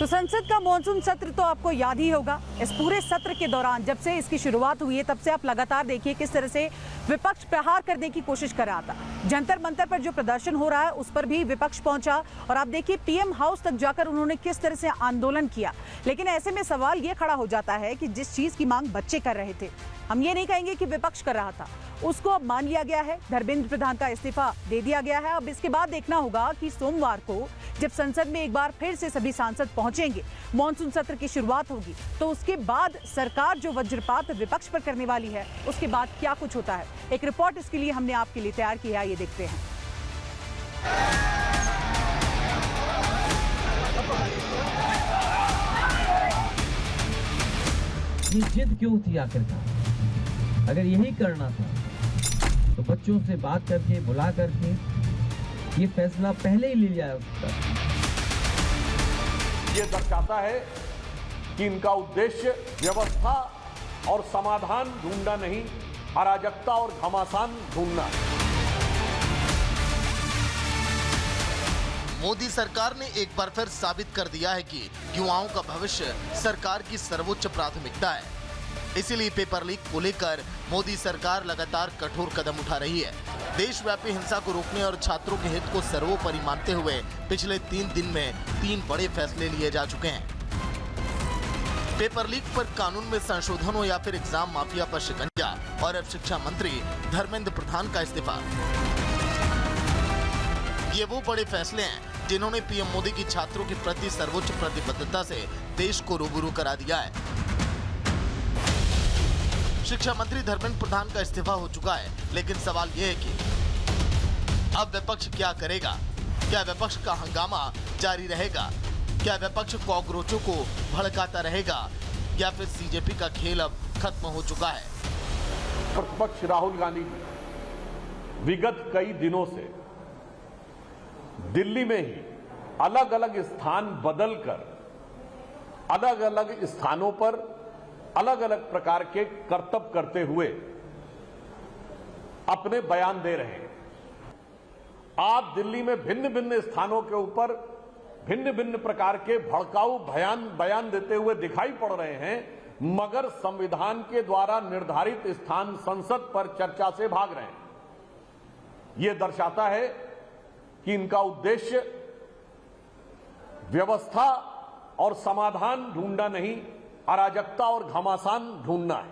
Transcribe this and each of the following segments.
तो संसद का मॉनसून सत्र तो आपको याद ही होगा। इस पूरे सत्र के दौरान जब से इसकी शुरुआत हुई है तब से आप लगातार देखिए किस तरह से विपक्ष प्रहार करने की कोशिश कर रहा था। जंतर मंतर पर जो प्रदर्शन हो रहा है उस पर भी विपक्ष पहुंचा और आप देखिए पीएम हाउस तक जाकर उन्होंने किस तरह से आंदोलन किया। लेकिन ऐसे में सवाल ये खड़ा हो जाता है कि जिस चीज की मांग बच्चे कर रहे थे, हम ये नहीं कहेंगे कि विपक्ष कर रहा था, उसको अब मान लिया गया है। धर्मेंद्र प्रधान का इस्तीफा दे दिया गया है। अब इसके बाद देखना होगा कि सोमवार को जब संसद में एक बार फिर से सभी सांसद पहुंचेंगे, मॉनसून सत्र की शुरुआत होगी, तो उसके बाद सरकार जो वज्रपात विपक्ष पर करने वाली है उसके बाद क्या कुछ होता है। एक रिपोर्ट इसके लिए हमने आपके लिए तैयार की है, ये देखते हैं। ये जिद क्यों थी आखिरकार? अगर यही करना था तो बच्चों से बात करके बुला करके ये फैसला पहले ही ले लिया सकता था। ये दर्शाता है कि इनका उद्देश्य व्यवस्था और समाधान ढूंढना नहीं, अराजकता और घमासान ढूंढना है। मोदी सरकार ने एक बार फिर साबित कर दिया है कि युवाओं का भविष्य सरकार की सर्वोच्च प्राथमिकता है। इसीलिए पेपर लीक को लेकर मोदी सरकार लगातार कठोर कदम उठा रही है। देशव्यापी हिंसा को रोकने और छात्रों के हित को सर्वोपरि मानते हुए पिछले 3 दिन में 3 बड़े फैसले लिए जा चुके हैं। पेपर लीक पर कानून में संशोधन हो या फिर एग्जाम माफिया पर शिकंजा, और अब शिक्षा मंत्री धर्मेंद्र प्रधान का इस्तीफा। ये वो बड़े फैसले हैं जिन्होंने पीएम मोदी की छात्रों के प्रति सर्वोच्च प्रतिबद्धता से देश को रूबरू करा दिया है। शिक्षा मंत्री धर्मेंद्र प्रधान का इस्तीफा हो चुका है, लेकिन सवाल यह है कि अब विपक्ष क्या करेगा? क्या विपक्ष का हंगामा जारी रहेगा? क्या विपक्ष कॉकरोचों को भड़काता रहेगा या फिर सीजेपी का खेल अब खत्म हो चुका है? प्रतिपक्ष राहुल गांधी जी विगत कई दिनों से दिल्ली में ही अलग अलग स्थान बदलकर अलग अलग स्थानों पर अलग अलग प्रकार के करतब करते हुए अपने बयान दे रहे हैं। आप दिल्ली में भिन्न भिन्न स्थानों के ऊपर भिन्न भिन्न प्रकार के भड़काऊ बयान देते हुए दिखाई पड़ रहे हैं, मगर संविधान के द्वारा निर्धारित स्थान संसद पर चर्चा से भाग रहे हैं। यह दर्शाता है कि इनका उद्देश्य व्यवस्था और समाधान ढूंढना नहीं, अराजकता और घमासान ढूंढना है।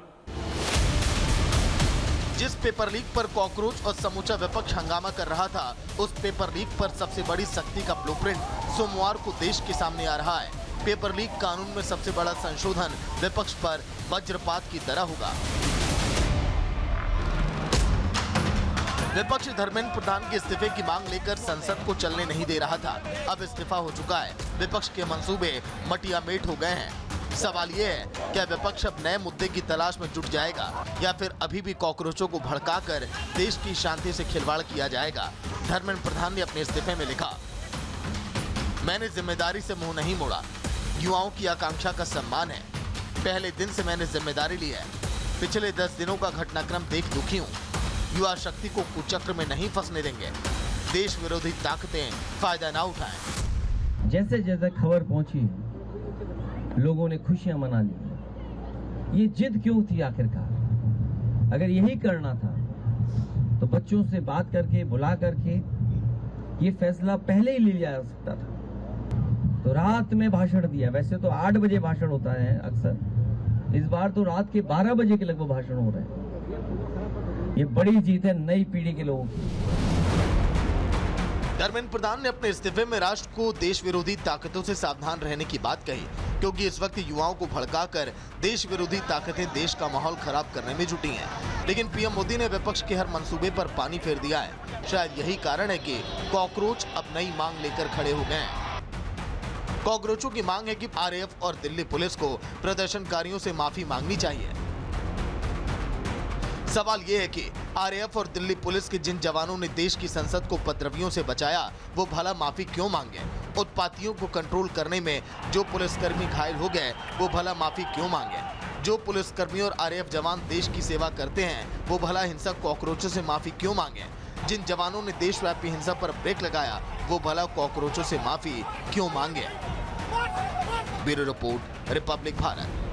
जिस पेपर लीक पर कॉकरोच और समूचा विपक्ष हंगामा कर रहा था, उस पेपर लीक पर सबसे बड़ी सख्ती का ब्लूप्रिंट सोमवार को देश के सामने आ रहा है। पेपर लीक कानून में सबसे बड़ा संशोधन विपक्ष पर वज्रपात की तरह होगा। विपक्ष धर्मेंद्र प्रधान के इस्तीफे की मांग लेकर संसद को चलने नहीं दे रहा था। अब इस्तीफा हो चुका है। विपक्ष के मंसूबे मटियामेट हो गए हैं। सवाल ये है, क्या विपक्ष अब नए मुद्दे की तलाश में जुट जाएगा या फिर अभी भी कॉकरोचों को भड़काकर देश की शांति से खिलवाड़ किया जाएगा? धर्मेंद्र प्रधान ने अपने इस्तीफे में लिखा, मैंने जिम्मेदारी से मुंह नहीं मोड़ा। युवाओं की आकांक्षा का सम्मान है। पहले दिन से मैंने जिम्मेदारी ली है। पिछले 10 दिनों का घटनाक्रम देख दुखी हूँ। युवा शक्ति को कुचक्र में नहीं फंसने देंगे। देश विरोधी ताकतें फायदा ना उठाएं। जैसे जैसे खबर पहुंची है, लोगों ने खुशियां मना ली। ये जिद क्यों थी आखिरकार? अगर यही करना था तो बच्चों से बात करके बुला करके ये फैसला पहले ही ले लिया जा सकता था। तो रात में भाषण दिया। वैसे तो 8 बजे भाषण होता है अक्सर, इस बार तो रात के 12 बजे के लगभग भाषण हो रहे हैं। ये बड़ी जीत है नई पीढ़ी के लोगों की। धर्मेंद्र प्रधान ने अपने इस्तीफे में राष्ट्र को देश विरोधी ताकतों से सावधान रहने की बात कही, क्योंकि इस वक्त युवाओं को भड़काकर देश विरोधी ताकतें देश का माहौल खराब करने में जुटी हैं। लेकिन पीएम मोदी ने विपक्ष के हर मंसूबे पर पानी फेर दिया है। शायद यही कारण है कि कॉकरोच अब नई मांग लेकर खड़े हो गए हैं। कॉकरोचों की मांग है कि आरएएफ और दिल्ली पुलिस को प्रदर्शनकारियों से माफी मांगनी चाहिए। सवाल ये है कि आरएएफ और दिल्ली पुलिस के जिन जवानों ने देश की संसद को उपद्रवियों से बचाया, वो भला माफी क्यों मांगे? उत्पातियों को कंट्रोल करने में जो पुलिसकर्मी घायल हो गए, वो भला माफी क्यों मांगे? जो पुलिसकर्मी और आरएएफ जवान देश की सेवा करते हैं, वो भला हिंसक कॉकरोचों से माफी क्यों मांगे? जिन जवानों ने देशव्यापी हिंसा पर ब्रेक लगाया, वो भला कॉकरोचों से माफी क्यों मांगे? Bureau report, Republic Bharat.